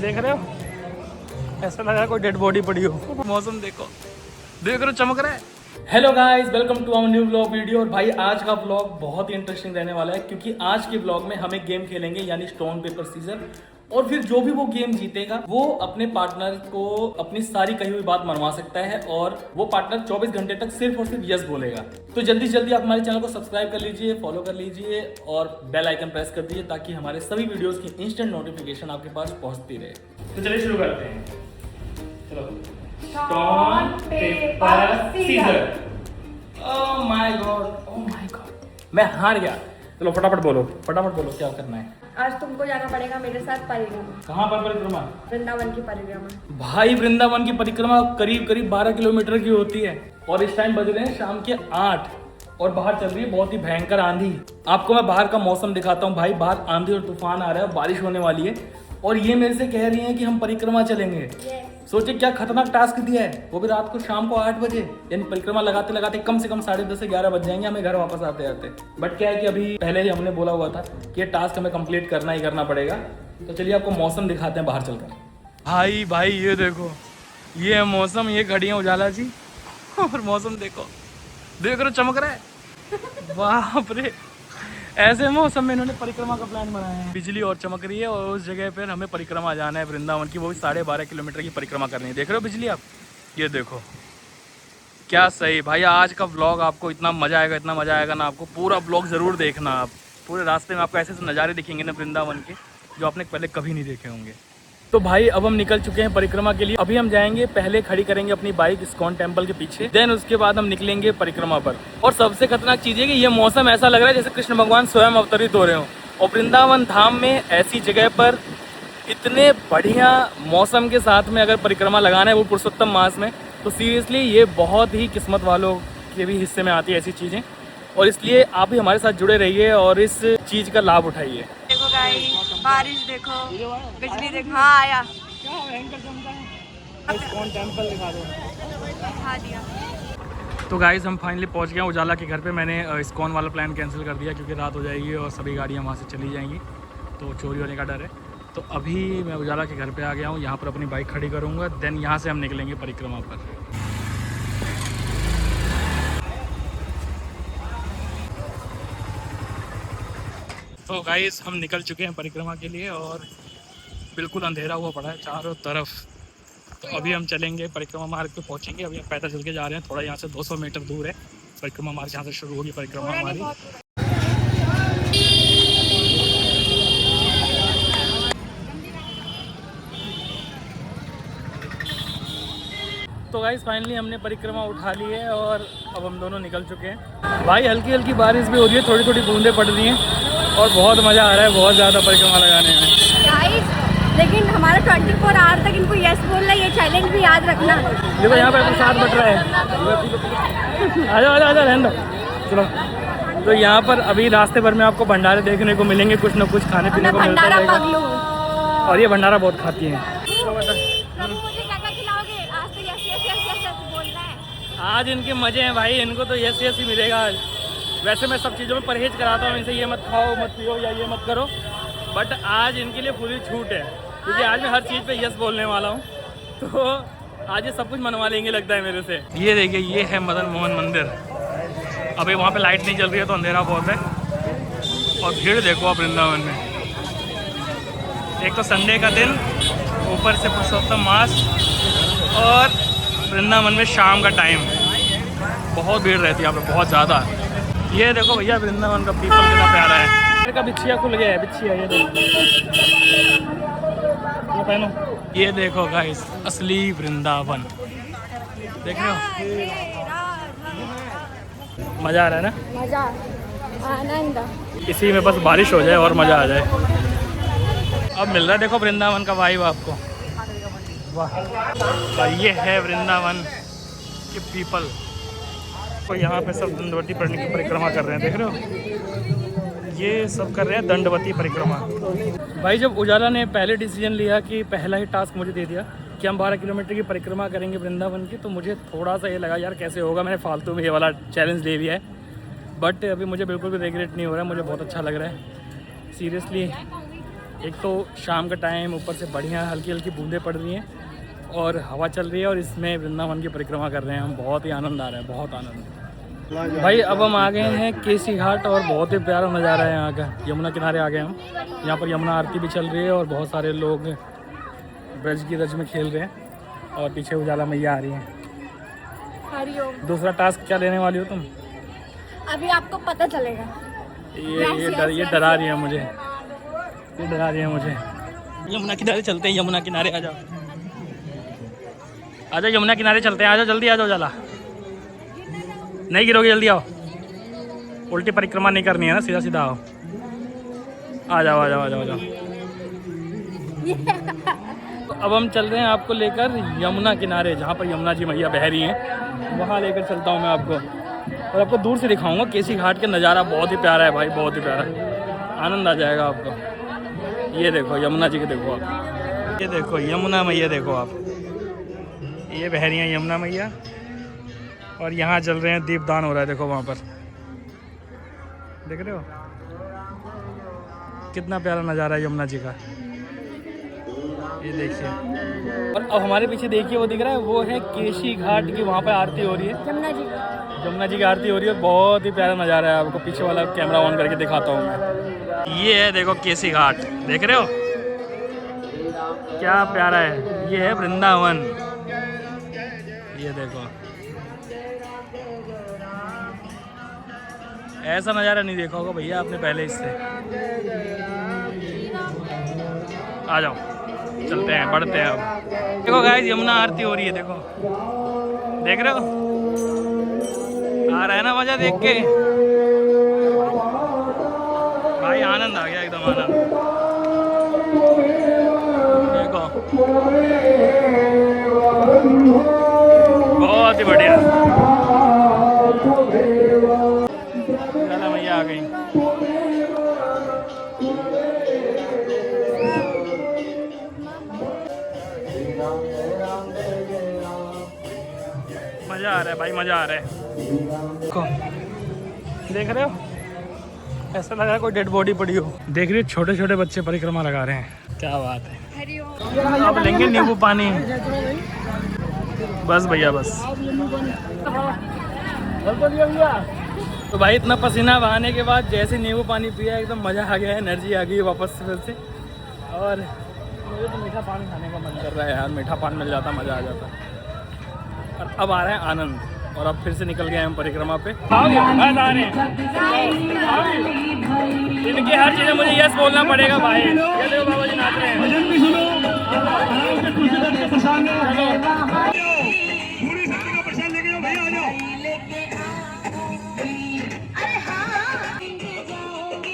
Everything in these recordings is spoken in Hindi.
देख रहे हो, ऐसा लग रहा है कोई डेड बॉडी पड़ी हो। मौसम देखो, देख रहे हो चमक रहा है। Hello guys, welcome to our new vlog video. और भाई आज का व्लॉग बहुत ही इंटरेस्टिंग रहने वाला है, क्योंकि आज के व्लॉग में हम एक गेम खेलेंगे, यानी स्टोन पेपर सीजर। और फिर जो भी वो गेम जीतेगा वो अपने पार्टनर को अपनी सारी कही हुई बात मनवा सकता है, और वो पार्टनर 24 घंटे तक सिर्फ और सिर्फ यस बोलेगा। तो जल्दी से जल्दी आप हमारे चैनल को सब्सक्राइब कर लीजिए, फॉलो कर लीजिए और बेल आइकन प्रेस कर दीजिए, ताकि हमारे सभी वीडियोस की इंस्टेंट नोटिफिकेशन आपके पास पहुंचती रहे। तो चलिए शुरू करते हैं। चलो, stone paper scissor. Oh my god, oh my god, मैं हार गया। चलो फटाफट बोलो क्या करना है। आज तुमको जाना पड़ेगा मेरे साथ परिक्रमा। कहाँ पर परिक्रमा? वृंदावन की परिक्रमा। भाई वृंदावन की परिक्रमा करीब 12 किलोमीटर की होती है, और इस टाइम बज रहे हैं शाम के 8 और बाहर चल रही है बहुत ही भयंकर आंधी। आपको मैं बाहर का मौसम दिखाता हूँ। भाई बाहर आंधी और तूफान आ रहा है, बारिश होने वाली है, और ये मेरे से कह रही हैं कि हम परिक्रमा चलेंगे। सोचिए क्या खतरनाक टास्क दिया है, वो भी रात को शाम को 8 बजे। यानी परिक्रमा लगाते लगाते कम से कम 10:30 से 11 बज जाएंगे हमें घर वापस आते आते। बट क्या है कि अभी पहले ही हमने बोला हुआ था कि ये टास्क हमें कंप्लीट करना ही करना पड़ेगा। तो चलिए आपको मौसम दिखाते हैं बाहर चलकर। भाई ये देखो, ये है मौसम, ये घड़ियां उजाला जी, और मौसम देखो, देख रहे चमक रहा है। बाप रे, ऐसे मौसम में इन्होंने परिक्रमा का प्लान बनाया है। बिजली और चमक रही है, और उस जगह पर हमें परिक्रमा जाना है वृंदावन की, वो भी 12.5 किलोमीटर की परिक्रमा करनी है। देख रहे हो बिजली आप, ये देखो क्या सही। भाई आज का व्लॉग आपको इतना मजा आएगा ना, आपको पूरा व्लॉग जरूर देखना। आप पूरे रास्ते में आपको ऐसे नज़ारे दिखेंगे ना वृंदावन के, जो आपने पहले कभी नहीं देखे होंगे। तो भाई अब हम निकल चुके हैं परिक्रमा के लिए। अभी हम जाएंगे, पहले खड़ी करेंगे अपनी बाइक इस्कॉन टेम्पल के पीछे, देन उसके बाद हम निकलेंगे परिक्रमा पर। और सबसे खतरनाक चीज़ है कि ये मौसम ऐसा लग रहा है जैसे कृष्ण भगवान स्वयं अवतरित हो रहे हो। और वृंदावन धाम में ऐसी जगह पर इतने बढ़िया मौसम के साथ में अगर परिक्रमा लगाना है, वो पुरुषोत्तम मास में, तो सीरियसली ये बहुत ही किस्मत वालों के भी हिस्से में आती है ऐसी चीज़ें। और इसलिए आप भी हमारे साथ जुड़े रहिए और इस चीज़ का लाभ उठाइए। देखो गाइस, बारिश देखो, बिजली देखो। हाँ आया, क्या भयंकर चमका है। इस्कॉन टेम्पल दिखा दो। दिखा दिया। तो गाइस हम फाइनली पहुंच गए उजाला के घर पे। मैंने इस्कॉन वाला प्लान कैंसिल कर दिया, क्योंकि रात हो जाएगी और सभी गाड़ियां वहां से चली जाएंगी, तो चोरी होने का डर है। तो अभी मैं उजाला के घर पे आ गया हूँ, यहाँ पर अपनी बाइक खड़ी करूँगा, देन यहाँ से हम निकलेंगे परिक्रमा पर। तो गाइस हम निकल चुके हैं परिक्रमा के लिए, और बिल्कुल अंधेरा हुआ पड़ा है चारों तरफ। तो अभी हम चलेंगे परिक्रमा मार्ग पे पहुंचेंगे। अभी हम पैदल चल के जा रहे हैं, थोड़ा यहाँ से 200 मीटर दूर है परिक्रमा मार्ग, जहाँ से शुरू होगी परिक्रमा हमारी। तो गाइस फाइनली हमने परिक्रमा उठा ली है, और अब हम दोनों निकल चुके हैं। भाई हल्की हल्की बारिश भी हो रही है, थोड़ी थोड़ी बूंदें पड़ रही हैं, और बहुत मज़ा आ रहा है बहुत ज़्यादा परिक्रमा लगाने में। गाइस लेकिन हमारा 24 आवर तक इनको यस बोलना, ये चैलेंज भी याद रखना। देखो यहाँ पे प्रसाद बट रहा है। आजा रहने दो। चलो, तो यहाँ पर अभी रास्ते भर में आपको भंडारे देखने को मिलेंगे, कुछ ना कुछ खाने पीने को मिलता रहेगा, और ये भंडारा बहुत खाती हैं। आज इनके मजे हैं भाई, इनको तो यस ही मिलेगा आज। वैसे मैं सब चीज़ों में परहेज कराता हूँ इनसे, ये मत खाओ मत पियो या ये मत करो, बट आज इनके लिए पूरी छूट है, क्योंकि आज मैं हर चीज़ पे यस बोलने वाला हूँ। तो आज ये सब कुछ मनवा लेंगे लगता है मेरे से। ये देखिए, ये है मदन मोहन मंदिर। अभी वहाँ पे लाइट नहीं चल रही है तो अंधेरा बहुत है, और भीड़ देखो आप वृंदावन में। एक तो संडे का दिन, ऊपर से पुरुषोत्तम मास, और वृंदावन में शाम का टाइम, बहुत भीड़ रहती है यहाँ पे बहुत ज़्यादा। ये देखो भैया वृंदावन का पीपल कितना प्यारा है। का बिछिया खुल गया है, बिछिया ये देखो, ये पहनो। ये देखो गाइस, असली वृंदावन देख रहे हो। मज़ा आ रहा है ना, मजा आनंद। इसी में बस बारिश हो जाए और मज़ा आ जाए। अब मिल रहा है देखो वृंदावन का वाइब आपको। वाह, ये है वृंदावन के पीपल। तो यहाँ पे सब दंडवती परिक्रमा कर रहे हैं, देख रहे हो, ये सब कर रहे हैं दंडवती परिक्रमा। भाई जब उजाला ने पहले डिसीजन लिया कि पहला ही टास्क मुझे दे दिया कि हम 12 किलोमीटर की परिक्रमा करेंगे वृंदावन की, तो मुझे थोड़ा सा ये लगा यार कैसे होगा, मैंने फालतू में ये वाला चैलेंज ले लिया है। बट अभी मुझे बिल्कुल भी रिग्रेट नहीं हो रहा है, मुझे बहुत अच्छा लग रहा है सीरियसली। एक तो शाम का टाइम, ऊपर से बढ़िया हल्की हल्की बूंदें पड़ रही हैं और हवा चल रही है और इसमें वृंदावन की परिक्रमा कर रहे हैं हम। बहुत ही आनंद आ रहा है, बहुत आनंद। भाई अब हम आ गए हैं केसी घाट और बहुत ही प्यारा नज़ारा है यहाँ का। यमुना किनारे आ गए हम। यहाँ पर यमुना आरती भी चल रही है और बहुत सारे लोग ब्रज की रज में खेल रहे हैं और पीछे उजाला मैया आ रही हैं। हरिओम। दूसरा टास्क क्या लेने वाली हो तुम? अभी आपको पता चलेगा। ये डरा रही है मुझे, ये डरा रही है मुझे। यमुना किनारे चलते हैं, यमुना किनारे आ जाओ, आ जाओ यमुना किनारे चलते हैं। आ जाओ जल्दी, आ जाओ उजाला। नहीं गिरोगे, जल्दी आओ। उल्टी परिक्रमा नहीं करनी है ना, सीधा सीधा आओ। आ जाओ आ जाओ आ जाओ आ जाओ। तो अब हम चल रहे हैं आपको लेकर यमुना किनारे, जहाँ पर यमुना जी मैया बह रही हैं, वहाँ लेकर चलता हूँ मैं आपको और आपको दूर से दिखाऊंगा केसी घाट का नज़ारा। बहुत ही प्यारा है भाई, बहुत ही प्यारा, आनंद आ जाएगा आपको। ये देखो यमुना जी के, देखो आप, ये देखो यमुना मैया, देखो आप, ये बह रही हैं यमुना मैया और यहाँ चल रहे हैं दीपदान हो रहा है। देखो वहाँ पर, देख रहे हो कितना प्यारा नज़ारा है यमुना जी का, ये देखिए। और अब हमारे पीछे देखिए वो दिख रहा है, वो है केसी घाट की, वहाँ पर आरती हो रही है, यमुना जी की आरती हो रही है। बहुत ही प्यारा नज़ारा है, आपको पीछे वाला कैमरा ऑन करके दिखाता हूँ मैं। ये है देखो केसी घाट, देख रहे हो क्या प्यारा है। ये है वृंदावन, ये देखो, ऐसा नज़ारा नहीं देखा होगा भैया आपने पहले इससे। आ जाओ चलते हैं, बढ़ते हैं अब। देखो गाइस यमुना आरती हो रही है, देखो, देख रहे हो, आ रहा है ना मजा देख के भाई, आनंद आ गया एकदम, आनंद। देखो बहुत ही बढ़िया, चलो मैया आ गई। मजा आ रहा है भाई, मजा आ रहा है। देख रहे हो, ऐसा लग रहा है कोई डेड बॉडी पड़ी हो। देख रही हो छोटे छोटे बच्चे परिक्रमा लगा रहे हैं, क्या बात है। अब लेंगे नींबू पानी, बस भैया बस। तो भाई इतना पसीना बहाने के बाद जैसे नींबू पानी पिया, एकदम मज़ा आ गया है, एनर्जी आ गई वापस से फिर से। और मुझे तो मीठा पान खाने का मन कर रहा है यार, मीठा पान मिल जाता मज़ा आ जाता। और अब आ रहा है आनंद, और अब फिर से निकल गए हम परिक्रमा पे। इनकी हर चीज़ मुझे यस बोलना पड़ेगा भाई। ये देखो बाबा जी नाच रहे हैं।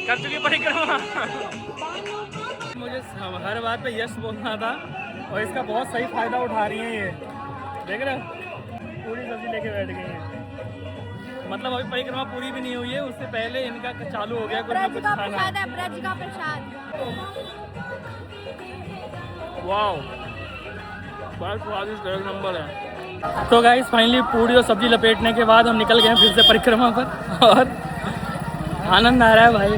कर चुकी परिक्रमा। मुझे हर बात पे यस बोलना था और इसका बहुत सही फायदा उठा रही हैं ये, देख रहे हो, पूरी सब्जी लेके बैठ गई हैं। मतलब अभी परिक्रमा पूरी भी नहीं हुई है, उससे पहले इनका चालू हो गया कुछ ना कुछ खाना। ब्रज का प्रसाद। वाओ, बहुत स्वादिष्ट, एक नंबर है। तो गाइस फाइनली पूरी और सब्जी लपेटने के बाद हम निकल गए फिर से परिक्रमा पर और आनंद आ रहा है भाई।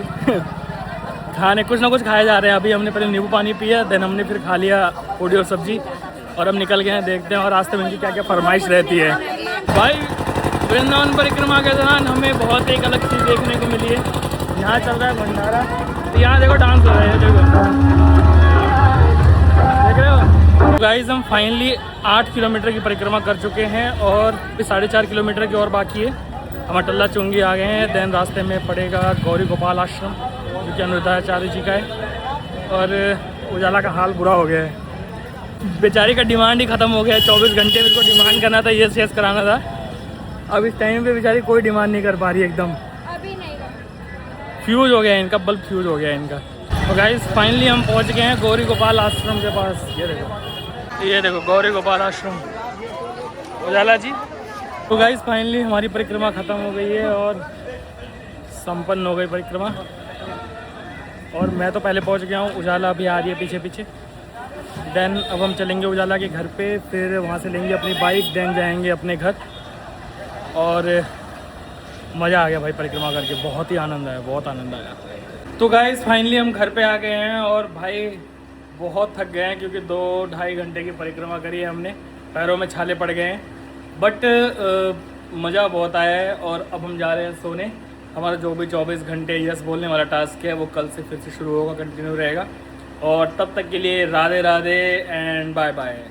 खाने कुछ ना कुछ खाए जा रहे हैं। अभी हमने पहले नींबू पानी पिया, देन हमने फिर खा लिया पूरी और सब्जी और हम निकल गए हैं। देखते हैं और रास्ते में इनकी क्या क्या फरमाइश रहती है। भाई वृंदावन परिक्रमा के दौरान हमें बहुत एक अलग चीज़ देखने को मिली है। यहाँ चल रहा है भंडारा, तो यहाँ देखो डांस हो रहा है, देखो, देख रहे हो। गाइस हम फाइनली 8 किलोमीटर की परिक्रमा कर चुके हैं और 4.5 किलोमीटर की और बाकी है। हम अटल्ला चुंगी आ गए हैं। देन रास्ते में पड़ेगा गौरी गोपाल आश्रम, जो कि अनुरुद्धाचार्य जी का है। और उजाला का हाल बुरा हो गया है, बेचारी का डिमांड ही ख़त्म हो गया है। 24 घंटे में इसको डिमांड करना था, ये शेष कराना था। अब इस टाइम पे बेचारी कोई डिमांड नहीं कर पा रही, एकदम अभी नहीं, फ्यूज हो गया है इनका, बल्ब फ्यूज हो गया है इनका। तो गाइस फाइनली हम पहुंच गए हैं गौरी गोपाल आश्रम के पास। ये देखो गौरी गोपाल आश्रम, उजाला जी। तो गाइस फाइनली हमारी परिक्रमा ख़त्म हो गई है और संपन्न हो गई परिक्रमा। और मैं तो पहले पहुंच गया हूँ, उजाला अभी आ रही है पीछे पीछे। देन अब हम चलेंगे उजाला के घर पे, फिर वहाँ से लेंगे अपनी बाइक, देन जाएंगे अपने घर। और मज़ा आ गया भाई परिक्रमा करके, बहुत ही आनंद आया, बहुत आनंद आया। तो गाइस फाइनली हम घर पे आ गए हैं और भाई बहुत थक गए हैं क्योंकि 2-2.5 घंटे की परिक्रमा करी है हमने, पैरों में छाले पड़ गए हैं। बट मज़ा बहुत आया है और अब हम जा रहे हैं सोने। हमारा जो भी 24 घंटे यस बोलने वाला टास्क है वो कल से फिर से शुरू होगा, कंटिन्यू रहेगा। और तब तक के लिए Radhe Radhe and bye bye.